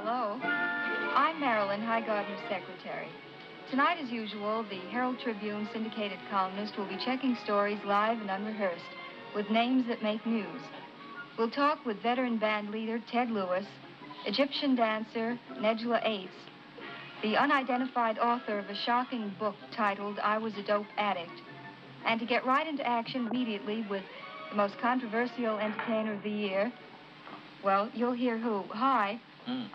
Hello. I'm Marilyn, Highgarden's secretary. Tonight, as usual, the Herald Tribune syndicated columnist will be checking stories live and unrehearsed with names that make news. We'll talk with veteran band leader Ted Lewis, Egyptian dancer Nejla Ace, the unidentified author of a shocking book titled I Was a Dope Addict, and to get right into action immediately with the most controversial entertainer of the year, well, you'll hear who. Hi.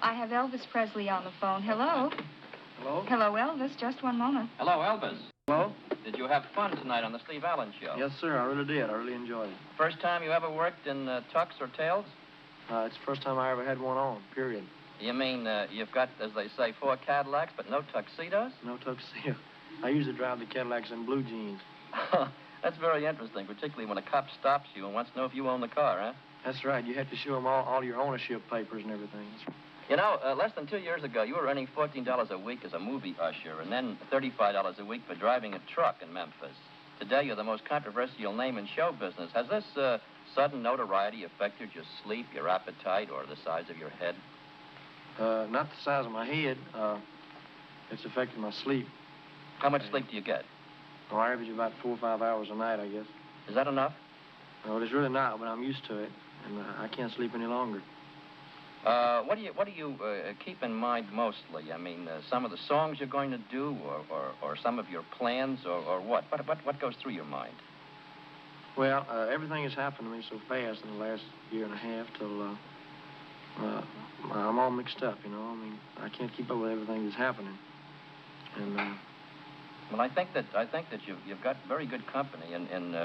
I have Elvis Presley on the phone. Hello. Hello? Hello, Elvis. Just one moment. Hello, Elvis. Hello? Did you have fun tonight on the Steve Allen Show? Yes, sir, I really did. I really enjoyed it. First time you ever worked in tux or tails? It's the first time I ever had one on, period. You mean you've got, as they say, 4 Cadillacs, but no tuxedos? No tuxedo. I usually drive the Cadillacs in blue jeans. That's very interesting, particularly when a cop stops you and wants to know if you own the car, huh? That's right. You have to show them all your ownership papers and everything. You know, less than 2 years ago, you were earning $14 a week as a movie usher and then $35 a week for driving a truck in Memphis. Today, you're the most controversial name in show business. Has this sudden notoriety affected your sleep, your appetite, or the size of your head? Not the size of my head. It's affected my sleep. How much sleep do you get? Well, I average about 4 or 5 hours a night, I guess. Is that enough? No, it's really not, but I'm used to it, and I can't sleep any longer. What do you keep in mind mostly? I mean, some of the songs you're going to do, or some of your plans, or what? What goes through your mind? Well, everything has happened to me so fast in the last year and a half till I'm all mixed up, you know. I mean, I can't keep up with everything that's happening. And well, I think that you've got very good company in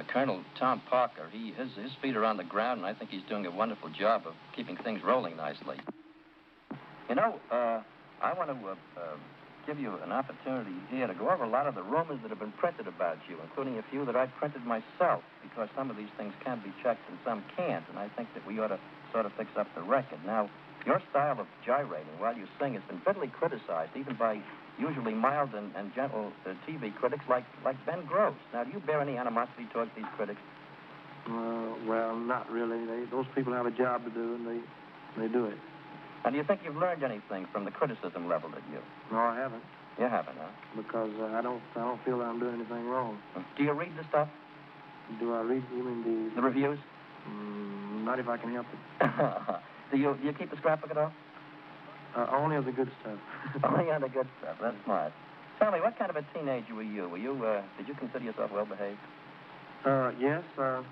Colonel Tom Parker. His feet are on the ground, and I think he's doing a wonderful job of keeping things rolling nicely. You know, I want to give you an opportunity here to go over a lot of the rumors that have been printed about you, including a few that I printed myself, because some of these things can be checked and some can't, and I think that we ought to sort of fix up the record. Now, your style of gyrating while you sing has been bitterly criticized, even by usually mild and gentle TV critics like Ben Gross. Now, do you bear any animosity towards these critics? Well, not really. Those people have a job to do, and they do it. And do you think you've learned anything from the criticism leveled at you? No, I haven't. You haven't, huh? Because I don't feel that I'm doing anything wrong. Do you read the stuff? Do I read? You mean the reviews? Not if I can help it. Do you keep a scrapbook at all? Only of the good stuff. Only on the good stuff. That's smart. Tell me, what kind of a teenager were you? Did you consider yourself well-behaved? Yes. Well,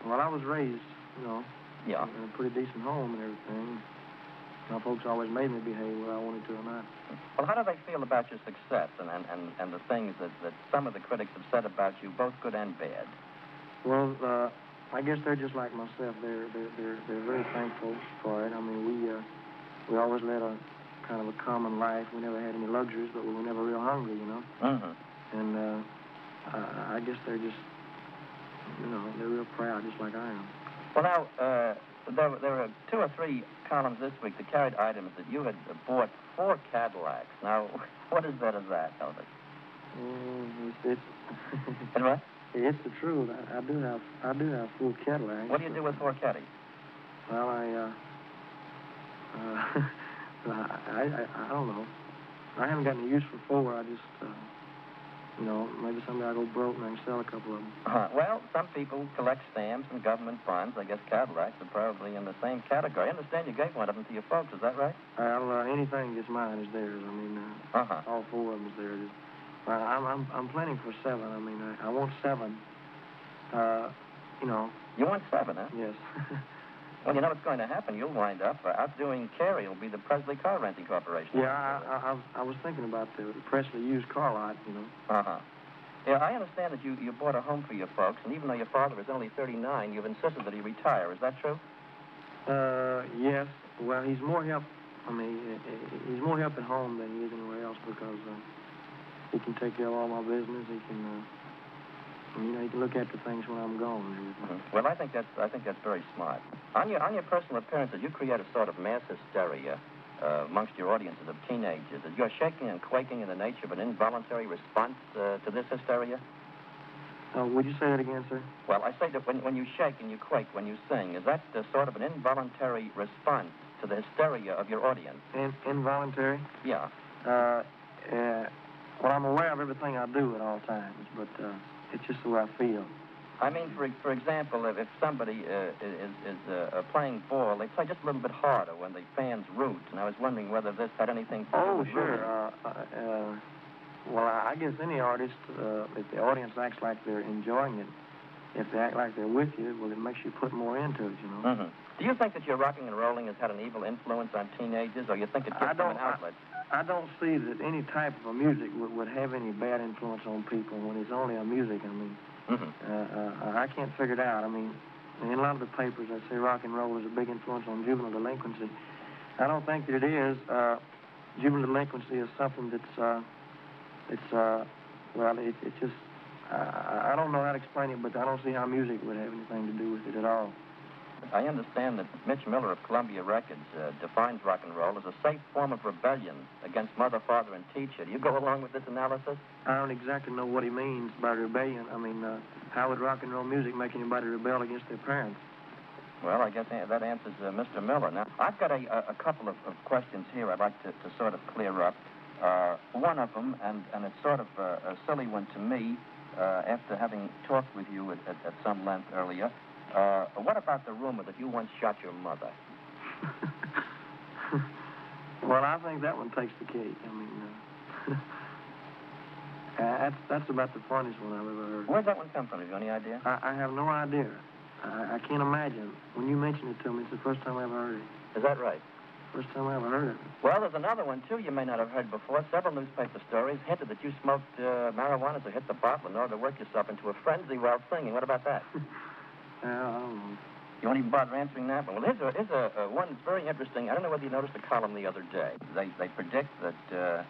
I was raised, you know, yeah, in a pretty decent home and everything. My folks always made me behave whether I wanted to or not. Well, how do they feel about your success and the things that some of the critics have said about you, both good and bad? Well, I guess they're just like myself. They're very thankful for it. I mean, we always led a kind of a common life. We never had any luxuries, but we were never real hungry, you know. Mm-hmm. And I guess they're just, you know, they're real proud, just like I am. Well, now, there were 2 or 3 columns this week that carried items that you had bought 4 Cadillacs. Now, what is that, Elvis? It's what? It's the truth. I do have 4 Cadillacs. What do you do with 4 Caddies? Well, I don't know. I haven't got any use for 4. I just, you know, maybe someday I'll go broke and I can sell a couple of them. Well, some people collect stamps and government bonds. I guess Cadillacs are probably in the same category. I understand you gave one of them to your folks. Is that right? Well, anything that's mine is theirs. I mean, all 4 of them is theirs. I'm planning for 7. I mean, I want 7. You know. You want 7, huh? Yes. Well, you know what's going to happen. You'll wind up outdoing Carey. It'll be the Presley Car Renting Corporation. Yeah, I was thinking about the Presley used car lot, you know. Yeah, I understand that you bought a home for your folks, and even though your father is only 39, you've insisted that he retire. Is that true? Yes. Well, he's more help. I mean, he's more help at home than he is anywhere else because he can take care of all my business. He can, you know, he can look after things when I'm gone. Mm-hmm. Well, I think that's very smart. On your personal appearances, you create a sort of mass hysteria amongst your audiences of teenagers. Is your shaking and quaking in the nature of an involuntary response to this hysteria? Would you say that again, sir? Well, I say that when you shake and you quake when you sing, is that sort of an involuntary response to the hysteria of your audience? Involuntary? Yeah. Well, I'm aware of everything I do at all times, but it's just the way I feel. I mean, for example, if somebody is playing ball, they play just a little bit harder when the fans root, and I was wondering whether this had anything to do with rooting. Well, I guess any artist, if the audience acts like they're enjoying it, if they act like they're with you, well, it makes you put more into it, you know. Mm-hmm. Do you think that your rocking and rolling has had an evil influence on teenagers, or you think it gives them an outlet? I don't see that any type of music would have any bad influence on people when it's only a music. I mean, I can't figure it out. I mean, in a lot of the papers, they say rock and roll is a big influence on juvenile delinquency. I don't think that it is. Juvenile delinquency is something that's just, I don't know how to explain it, but I don't see how music would have anything to do with it at all. I understand that Mitch Miller of Columbia Records defines rock and roll as a safe form of rebellion against mother, father, and teacher. Do you go along with this analysis? I don't exactly know what he means by rebellion. I mean, how would rock and roll music make anybody rebel against their parents? Well, I guess that answers Mr. Miller. Now, I've got a couple of questions here I'd like to sort of clear up. One of them, and it's sort of a silly one to me, after having talked with you at some length earlier. What about the rumor that you once shot your mother? Well, I think that one takes the cake. I mean, that's about the funniest one I've ever heard. Where'd that one come from? Have you any idea? I have no idea. I can't imagine. When you mentioned it to me, it's the first time I ever heard it. Is that right? First time I ever heard of it. Well, there's another one, too, you may not have heard before. Several newspaper stories hinted that you smoked marijuana to hit the bottle in order to work yourself into a frenzy while singing. What about that? I don't know. You won't even bother answering that one. Well, here's a one that's very interesting. I don't know whether you noticed a column the other day. They predict that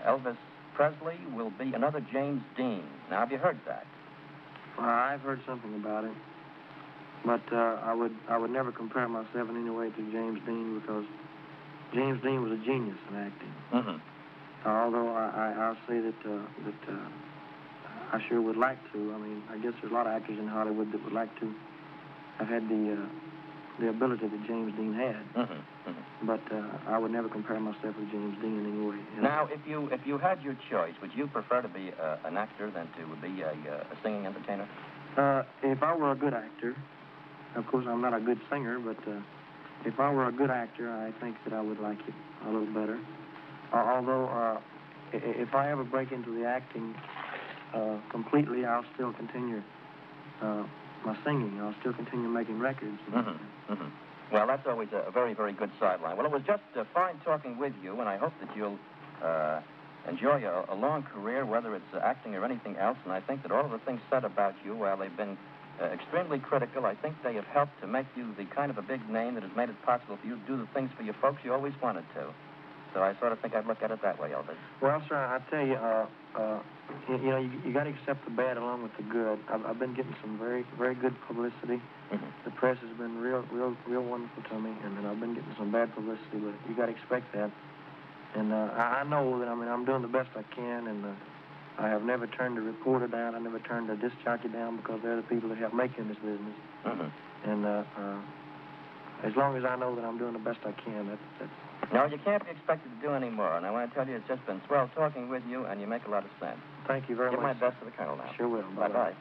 Elvis Presley will be another James Dean. Now, have you heard that? I've heard something about it. But I would never compare myself in any way to James Dean because James Dean was a genius in acting. Mm-hmm. Although I'll say that I sure would like to. I mean, I guess there's a lot of actors in Hollywood that would like to have had the ability that James Dean had. Mm-hmm. Mm-hmm. But I would never compare myself with James Dean in any way. You know? Now, if you had your choice, would you prefer to be an actor than to be a singing entertainer? If I were a good actor, of course I'm not a good singer, but if I were a good actor, I think that I would like it a little better. Although, if I ever break into the acting completely, I'll still continue my singing. I'll still continue making records. Mm-hmm. Mm-hmm. Well, that's always a very, very good sideline. Well, it was just fine talking with you, and I hope that you'll enjoy a long career, whether it's acting or anything else. And I think that all of the things said about you, while they've been extremely critical, I think they have helped to make you the kind of a big name that has made it possible for you to do the things for your folks you always wanted to. So I sort of think I'd look at it that way, Elvis. Well, sir, I tell you, you got to accept the bad along with the good. I've been getting some very, very good publicity. Mm-hmm. The press has been real wonderful to me, and then I've been getting some bad publicity, but you got to expect that. And I know that, I'm doing the best I can, and I have never turned a reporter down. I never turned a disc jockey down because they're the people that help make you in this business. Mm-hmm. And as long as I know that I'm doing the best I can, that's... No, you can't be expected to do any more. And I want to tell you, it's just been swell talking with you, and you make a lot of sense. Thank you very much. Give my best to the Colonel now. Sure will. Bye-bye.